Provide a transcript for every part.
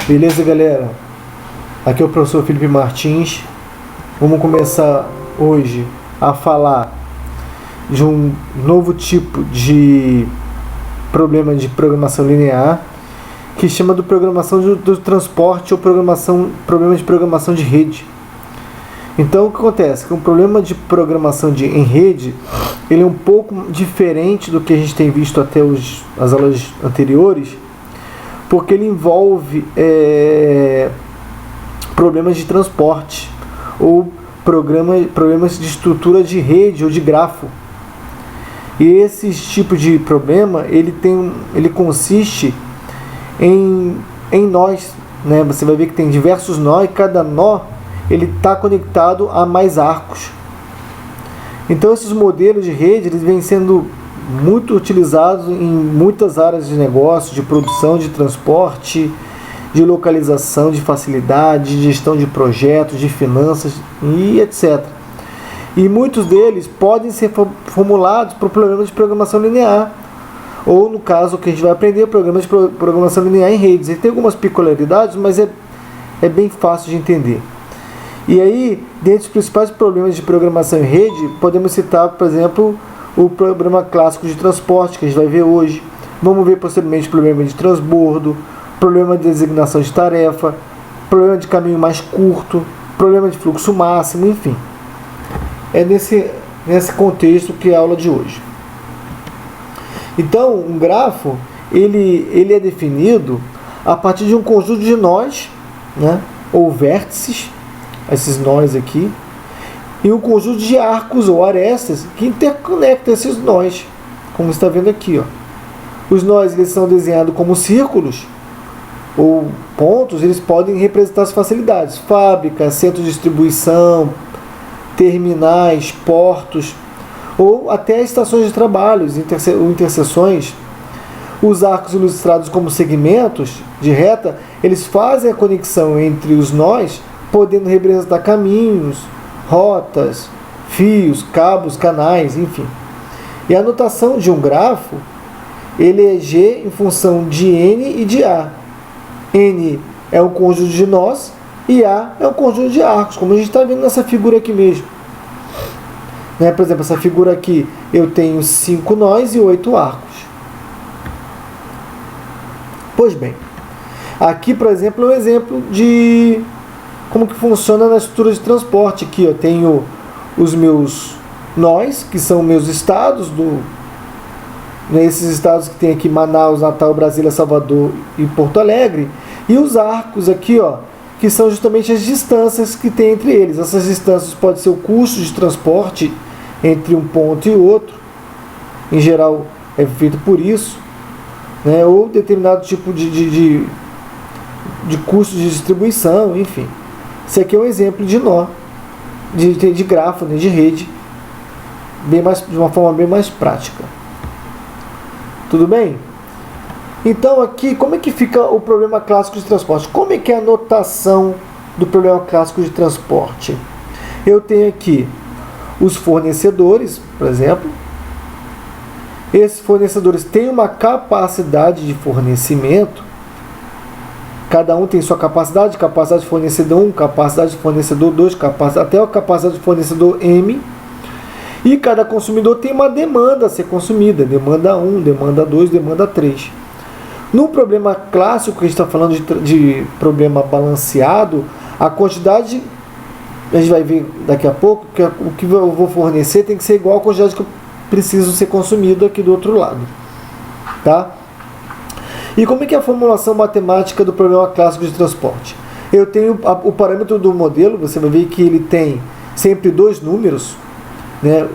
Beleza, galera? Aqui é o professor Felipe Martins. Vamos começar hoje a falar de um novo tipo de problema de programação linear que chama de programação do transporte ou problema de programação de rede. Então, o que acontece? Que um problema de programação em rede ele é um pouco diferente do que a gente tem visto até as aulas anteriores, porque ele envolve problemas de transporte ou problemas de estrutura de rede ou de grafo. E esse tipo de problema ele consiste em nós, né? Você vai ver que tem diversos nós e cada nó ele está conectado a mais arcos. Então esses modelos de rede eles vêm sendo muito utilizados em muitas áreas de negócio, de produção, de transporte, de localização, de facilidade, de gestão de projetos, de finanças e etc. E muitos deles podem ser formulados por problemas de programação linear, ou no caso que a gente vai aprender, programas de programação linear em redes. Ele tem algumas peculiaridades, mas é bem fácil de entender. E aí, dentre os principais problemas de programação em rede, podemos citar, por exemplo, o problema clássico de transporte, que a gente vai ver hoje. Vamos ver posteriormente o problema de transbordo, problema de designação de tarefa, problema de caminho mais curto, problema de fluxo máximo, enfim. É nesse contexto que é a aula de hoje. Então, um grafo, ele é definido a partir de um conjunto de nós, né, ou vértices, esses nós aqui, e um conjunto de arcos ou arestas que interconectam esses nós, como você está vendo aqui, ó. Os nós eles são desenhados como círculos ou pontos, eles podem representar as facilidades, fábricas, centros de distribuição, terminais, portos, ou até estações de trabalho, ou interseções. Os arcos ilustrados como segmentos de reta, eles fazem a conexão entre os nós, podendo representar caminhos, rotas, fios, cabos, canais, enfim. E a notação de um grafo, ele é G em função de N e de A. N é um conjunto de nós e A é um conjunto de arcos, como a gente está vendo nessa figura aqui mesmo. Né? Por exemplo, essa figura aqui, eu tenho 5 nós e 8 arcos. Pois bem, aqui, por exemplo, é um exemplo de como que funciona na estrutura de transporte. Aqui eu tenho os meus nós, que são meus estados, esses estados que tem aqui Manaus, Natal, Brasília, Salvador e Porto Alegre, e os arcos aqui, ó, que são justamente as distâncias que tem entre eles. Essas distâncias podem ser o custo de transporte entre um ponto e outro, em geral é feito por isso, né, ou determinado tipo de custo de distribuição, enfim. Esse aqui é um exemplo de nó, de grafo, né, de rede, de uma forma bem mais prática. Tudo bem? Então aqui, como é que fica o problema clássico de transporte? Como é que é a notação do problema clássico de transporte? Eu tenho aqui os fornecedores, por exemplo. Esses fornecedores têm uma capacidade de fornecimento. Cada um tem sua capacidade de fornecedor 1, capacidade de fornecedor 2, até a capacidade de fornecedor M. E cada consumidor tem uma demanda a ser consumida. Demanda 1, demanda 2, demanda 3. No problema clássico, que a gente está falando de problema balanceado, a quantidade, a gente vai ver daqui a pouco, que o que eu vou fornecer tem que ser igual à quantidade que eu preciso ser consumido aqui do outro lado. Tá? E como é que é a formulação matemática do problema clássico de transporte? Eu tenho o parâmetro do modelo, você vai ver que ele tem sempre dois números, né?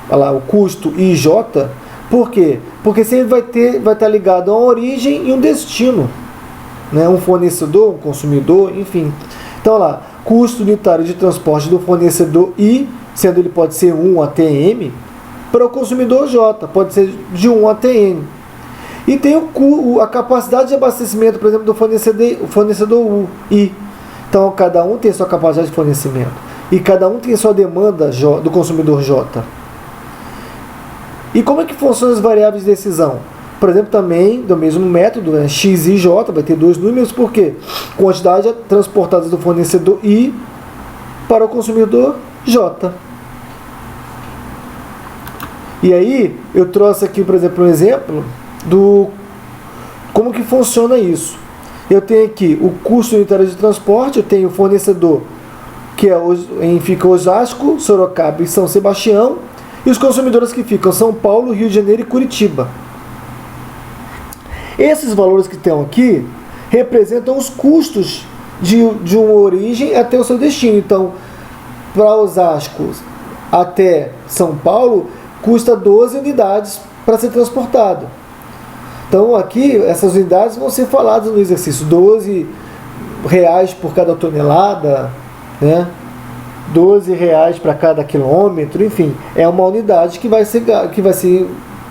Olha lá, o custo e J. Por quê? Porque sempre vai estar ligado a uma origem e um destino, né? Um fornecedor, um consumidor, enfim. Então, olha lá, custo unitário de transporte do fornecedor I, sendo ele pode ser 1 até M, para o consumidor J, pode ser de 1 até N. E tem a capacidade de abastecimento, por exemplo, do fornecedor I. Então, cada um tem sua capacidade de fornecimento. E cada um tem sua demanda do consumidor J. E como é que funcionam as variáveis de decisão? Por exemplo, também do mesmo método, né? X e J, vai ter dois números, por quê? Quantidade transportada do fornecedor I para o consumidor J. E aí, eu trouxe aqui, por exemplo, um exemplo do como que funciona isso. Eu tenho aqui o custo unitário de transporte, eu tenho o fornecedor, que fica Osasco, Sorocaba e São Sebastião, e os consumidores que ficam São Paulo, Rio de Janeiro e Curitiba. Esses valores que estão aqui representam os custos de uma origem até o seu destino. Então, para Osasco até São Paulo, custa 12 unidades para ser transportado. Então, aqui, essas unidades vão ser faladas no exercício. R$12 por cada tonelada, né? R$12 para cada quilômetro, enfim. É uma unidade que vai ser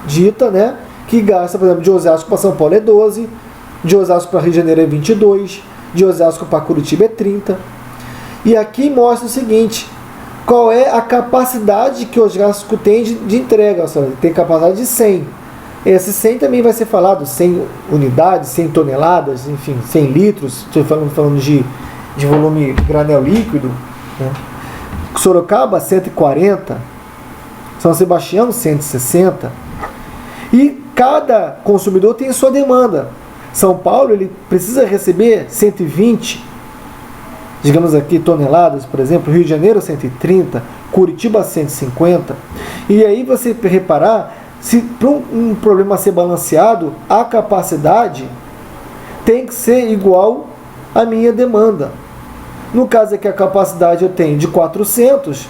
dita, né? Que gasta, por exemplo, de Osasco para São Paulo é 12, de Osasco para Rio de Janeiro é 22, de Osasco para Curitiba é 30. E aqui mostra o seguinte, qual é a capacidade que Osasco tem de entrega. Ele tem capacidade de 100. Esse 100 também vai ser falado, 100 unidades, 100 toneladas, enfim, 100 litros, estou falando de volume granel líquido, né? Sorocaba, 140, São Sebastião, 160, e cada consumidor tem a sua demanda. São Paulo, ele precisa receber 120, digamos aqui, toneladas, por exemplo, Rio de Janeiro, 130, Curitiba, 150, e aí você reparar, se para um problema ser balanceado, a capacidade tem que ser igual à minha demanda. No caso aqui, a capacidade eu tenho de 400,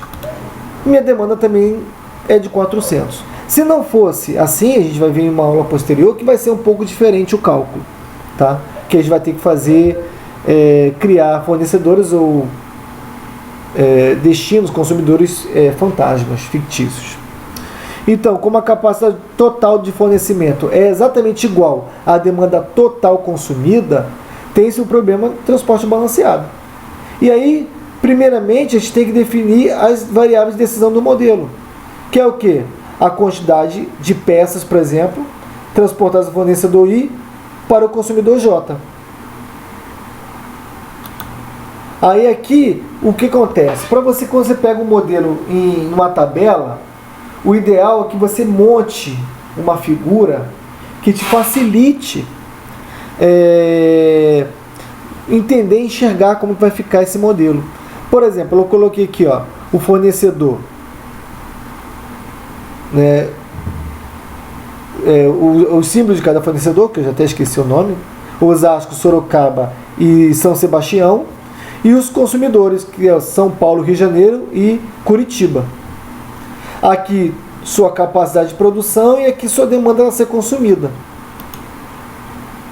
minha demanda também é de 400. Se não fosse assim, a gente vai ver em uma aula posterior que vai ser um pouco diferente o cálculo, tá? Que a gente vai ter que fazer, criar fornecedores ou destinos, consumidores fantasmas, fictícios. Então, como a capacidade total de fornecimento é exatamente igual à demanda total consumida, tem-se um problema de transporte balanceado. E aí, primeiramente, a gente tem que definir as variáveis de decisão do modelo, que é o quê? A quantidade de peças, por exemplo, transportadas do fornecedor I para o consumidor J. Aí aqui, o que acontece? Quando você pega um modelo em uma tabela, o ideal é que você monte uma figura que te facilite entender e enxergar como vai ficar esse modelo. Por exemplo, eu coloquei aqui, ó, o fornecedor, né, o símbolo de cada fornecedor, que eu já até esqueci o nome, Osasco, Sorocaba e São Sebastião, e os consumidores, que é São Paulo, Rio de Janeiro e Curitiba. Aqui sua capacidade de produção e aqui sua demanda a ser consumida.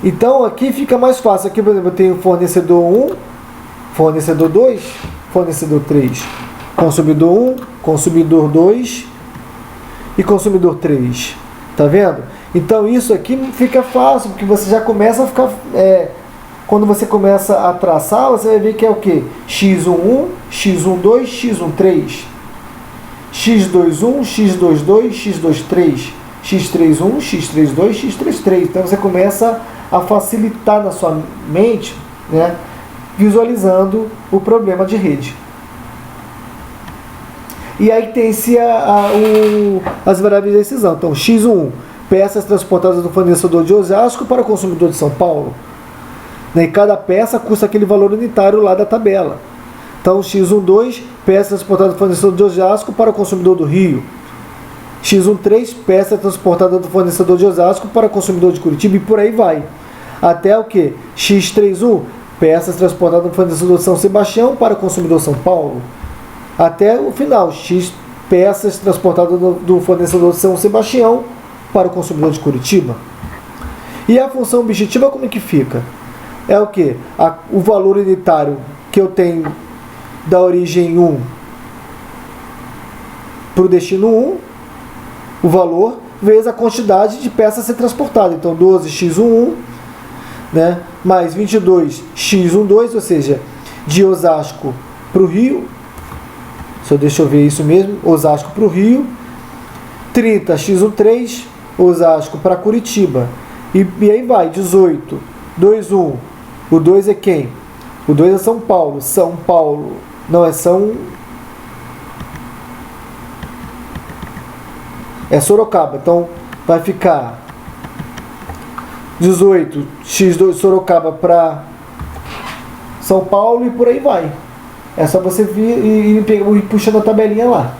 Então aqui fica mais fácil. Aqui, por exemplo, eu tenho fornecedor 1, fornecedor 2, fornecedor 3, consumidor 1, consumidor 2 e consumidor 3. Tá vendo? Então isso aqui fica fácil, porque você já começa a ficar... quando você começa a traçar, você vai ver que é o que? X11, X12, X13, X21, X22, X23, X31, X32, X33. Então você começa a facilitar na sua mente, né, visualizando o problema de rede. E aí tem-se as variáveis de decisão. Então, X1, peças transportadas do fornecedor de Osasco para o consumidor de São Paulo. E cada peça custa aquele valor unitário lá da tabela. Então, X12, peças transportadas do fornecedor de Osasco para o consumidor do Rio. X13, peça transportada do fornecedor de Osasco para o consumidor de Curitiba, e por aí vai. Até o que? X31, peças transportadas do fornecedor de São Sebastião para o consumidor de São Paulo. Até o final, X peças transportadas do fornecedor de São Sebastião para o consumidor de Curitiba. E a função objetiva como é que fica? É o que? O valor unitário que eu tenho da origem 1 para o destino 1, o valor, vezes a quantidade de peças a ser transportada. Então, 12x11, né, mais 22x12, ou seja, de Osasco para o Rio, deixa eu ver isso mesmo, Osasco para o Rio, 30x13, Osasco para Curitiba. E aí vai, 18, 2, 1. O 2 é quem? O 2 é São Paulo. São Paulo. Não, é Sorocaba. Então vai ficar 18, X2 Sorocaba para São Paulo e por aí vai. É só você vir e ir puxando a tabelinha lá.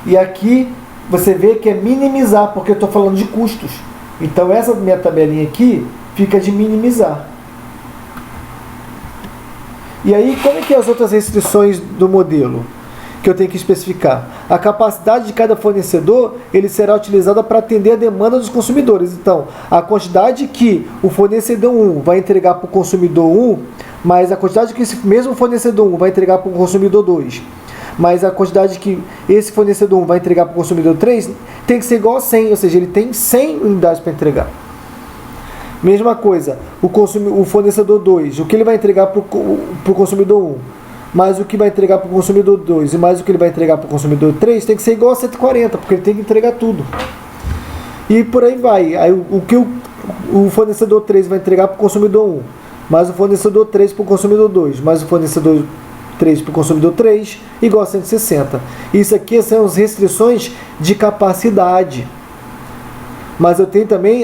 E aqui você vê que é minimizar, porque eu estou falando de custos. Então essa minha tabelinha aqui fica de minimizar. E aí, como é que é as outras restrições do modelo que eu tenho que especificar? A capacidade de cada fornecedor ele será utilizada para atender a demanda dos consumidores. Então, a quantidade que o fornecedor 1 vai entregar para o consumidor 1, mais a quantidade que esse mesmo fornecedor 1 vai entregar para o consumidor 2, mais a quantidade que esse fornecedor 1 vai entregar para o consumidor 3, tem que ser igual a 100, ou seja, ele tem 100 unidades para entregar. Mesma coisa, o fornecedor 2, o que ele vai entregar para o consumidor 1, mais o que vai entregar para o consumidor 2 e mais o que ele vai entregar para o consumidor 3, tem que ser igual a 140, porque ele tem que entregar tudo. E por aí vai. Aí, o que o fornecedor 3 vai entregar para o consumidor 1, mais o fornecedor 3 para o consumidor 2, mais o fornecedor 3 para o consumidor 3, igual a 160. Isso aqui são as restrições de capacidade. Mas eu tenho também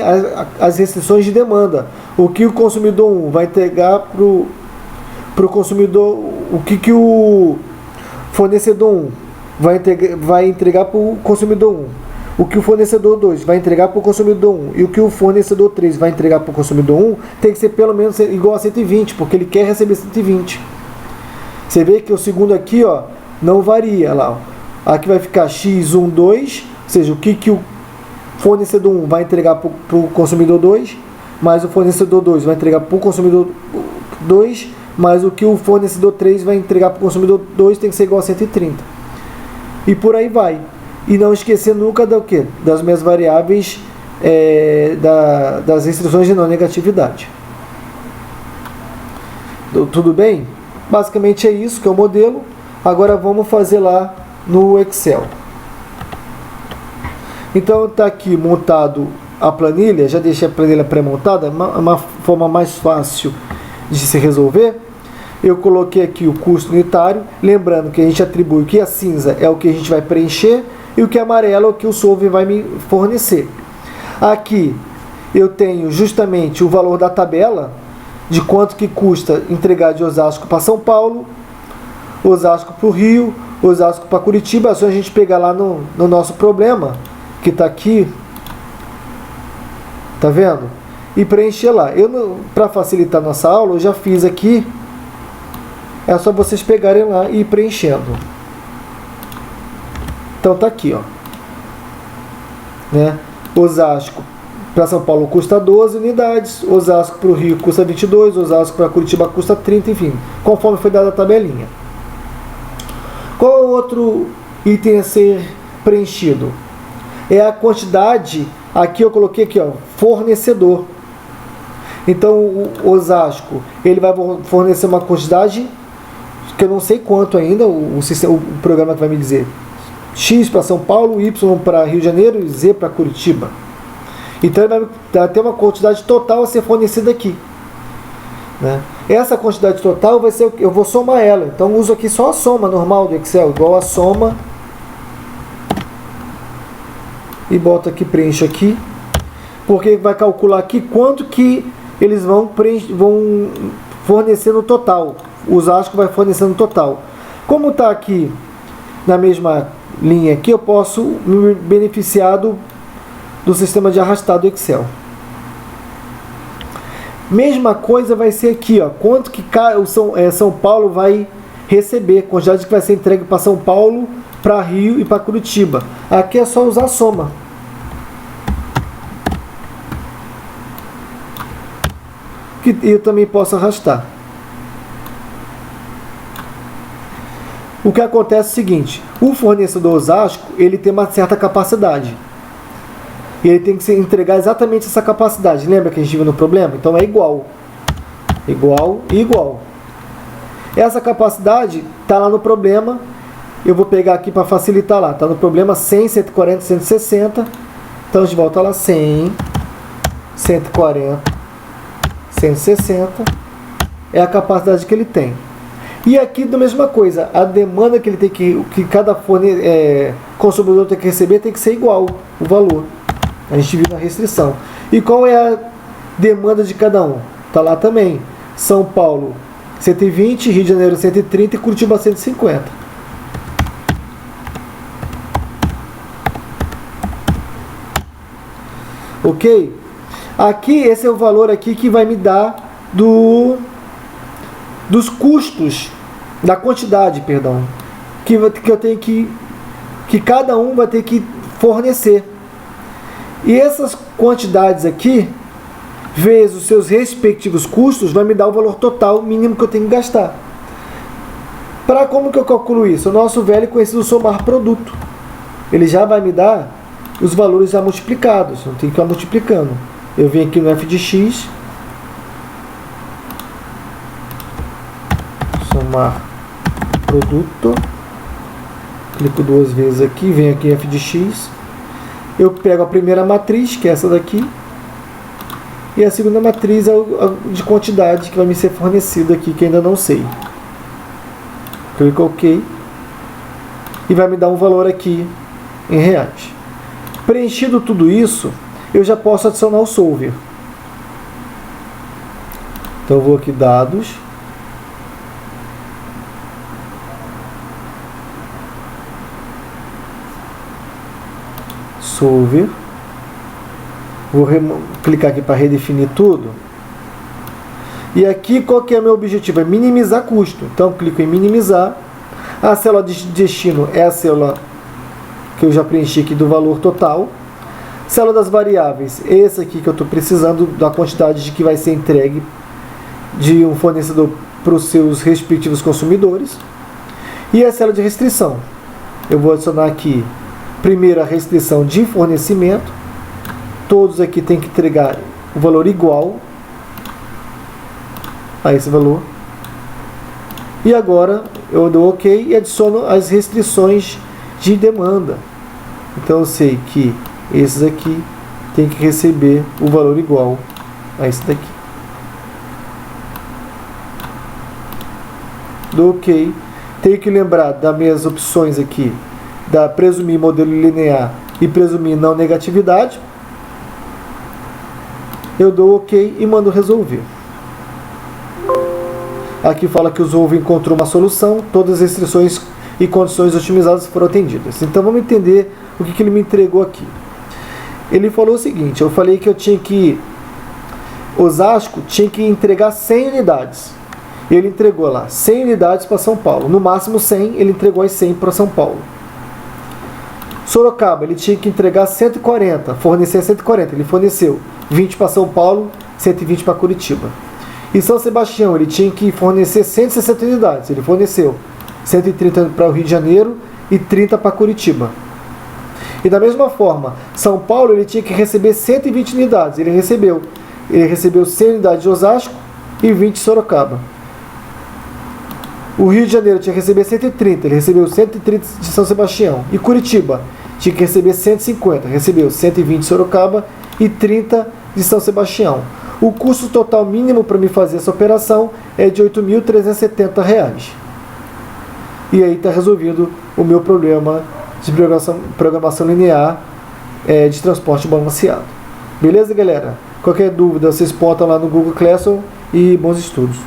as restrições de demanda. O que o consumidor 1 vai entregar para o consumidor, o que o fornecedor 1 vai entregar para o consumidor 1, o que o fornecedor 2 vai entregar para o consumidor 1 e o que o fornecedor 3 vai entregar para o consumidor 1 tem que ser pelo menos igual a 120, porque ele quer receber 120. Você vê que o segundo aqui, ó, não varia lá. Ó. Aqui vai ficar x1, 2, ou seja, o que o fornecedor 1 vai entregar para o consumidor 2, mais o fornecedor 2 vai entregar para o consumidor 2, mais o que o fornecedor 3 vai entregar para o consumidor 2 tem que ser igual a 130. E por aí vai. E não esquecer nunca das minhas variáveis, das restrições de não negatividade. Tudo bem? Basicamente é isso que é o modelo. Agora vamos fazer lá no Excel. Então está aqui montado a planilha, já deixei a planilha pré-montada, uma forma mais fácil de se resolver. Eu coloquei aqui o custo unitário, lembrando que a gente atribui que a cinza é o que a gente vai preencher e o que é amarelo é o que o solver vai me fornecer. Aqui eu tenho justamente o valor da tabela, de quanto que custa entregar de Osasco para São Paulo, Osasco para o Rio, Osasco para Curitiba. É só a gente pegar lá no nosso problema, que está aqui, tá vendo? E preencher lá. Para facilitar nossa aula, eu já fiz aqui. É só vocês pegarem lá e ir preenchendo. Então tá aqui, ó. Né? Osasco para São Paulo custa 12 unidades, Osasco para o Rio custa 22, Osasco para Curitiba custa 30, enfim, conforme foi dada a tabelinha. Qual é o outro item a ser preenchido? É a quantidade, aqui eu coloquei aqui, ó, fornecedor. Então o Osasco, ele vai fornecer uma quantidade que eu não sei quanto ainda, o programa vai me dizer. X para São Paulo, Y para Rio de Janeiro e Z para Curitiba. Então ele vai ter uma quantidade total a ser fornecida aqui. Né? Essa quantidade total vai ser, eu vou somar ela. Então uso aqui só a soma normal do Excel, igual a soma. E boto aqui, preencho aqui. Porque vai calcular aqui quanto que eles vão fornecer no total. O Osasco vai fornecer no total. Como está aqui na mesma linha aqui, eu posso me beneficiar do sistema de arrastar do Excel. Mesma coisa vai ser aqui, ó, quanto que São Paulo vai receber, quantidade que vai ser entregue para São Paulo, para Rio e para Curitiba. Aqui é só usar a soma. Que eu também posso arrastar. O que acontece é o seguinte, o fornecedor Osasco, ele tem uma certa capacidade. E ele tem que entregar exatamente essa capacidade. Lembra que a gente viu no problema? Então é igual. Igual e igual. Essa capacidade está lá no problema eu vou pegar aqui para facilitar lá. Está no problema 100, 140, 160. Então a gente volta lá, 100, 140, 160. É a capacidade que ele tem. E aqui da mesma coisa, a demanda que ele tem que cada consumidor tem que receber tem que ser igual o valor. A gente viu na restrição. E qual é a demanda de cada um? Está lá também. São Paulo 120, Rio de Janeiro 130 e Curitiba 150. Ok? Aqui, esse é o valor aqui que vai me dar dos custos, da quantidade, perdão, que eu tenho que cada um vai ter que fornecer. E essas quantidades aqui, vezes os seus respectivos custos, vai me dar o valor total mínimo que eu tenho que gastar. Para como que eu calculo isso? O nosso velho e conhecido somar produto. Ele já vai me dar os valores já multiplicados, não tem que ficar multiplicando. Eu venho aqui no f de x, somar produto, clico duas vezes aqui, venho aqui em f de x, eu pego a primeira matriz, que é essa daqui, e a segunda matriz é de quantidade que vai me ser fornecida aqui, que ainda não sei. Clico OK, e vai me dar um valor aqui em reais. Preenchido tudo isso, eu já posso adicionar o solver. Então eu vou aqui, dados, solver, vou clicar aqui para redefinir tudo. E aqui qual que é o meu objetivo? É minimizar custo. Então clico em minimizar. A célula de destino é a célula que eu já preenchi aqui do valor total. Célula das variáveis, esse aqui que eu estou precisando da quantidade de que vai ser entregue de um fornecedor para os seus respectivos consumidores. E a célula de restrição, eu vou adicionar aqui primeiro a restrição de fornecimento. Todos aqui tem que entregar o valor igual a esse valor. E agora eu dou OK e adiciono as restrições de demanda. Então eu sei que esses aqui tem que receber o valor igual a esse daqui. Dou OK. Tenho que lembrar das minhas opções aqui, da presumir modelo linear e presumir não negatividade. Eu dou OK e mando resolver. Aqui fala que o Solver encontrou uma solução, todas as restrições e condições otimizadas foram atendidas. Então vamos entender o que ele me entregou aqui. Ele falou o seguinte, eu falei que eu tinha que, Osasco tinha que entregar 100 unidades. Ele entregou lá 100 unidades para São Paulo, no máximo 100, ele entregou as 100 para São Paulo. Sorocaba, ele tinha que entregar 140, fornecer 140, ele forneceu 20 para São Paulo, 120 para Curitiba. E São Sebastião, ele tinha que fornecer 160 unidades, ele forneceu 130 para o Rio de Janeiro e 30 para Curitiba. E da mesma forma, São Paulo, ele tinha que receber 120 unidades, ele recebeu 100 unidades de Osasco e 20 de Sorocaba. O Rio de Janeiro tinha que receber 130, ele recebeu 130 de São Sebastião. E Curitiba tinha que receber 150, recebeu 120 de Sorocaba e 30 de São Sebastião. O custo total mínimo para me fazer essa operação é de R$ 8.370. E aí está resolvido o meu problema de programação linear de transporte balanceado. Beleza, galera? Qualquer dúvida, vocês botam lá no Google Classroom e bons estudos.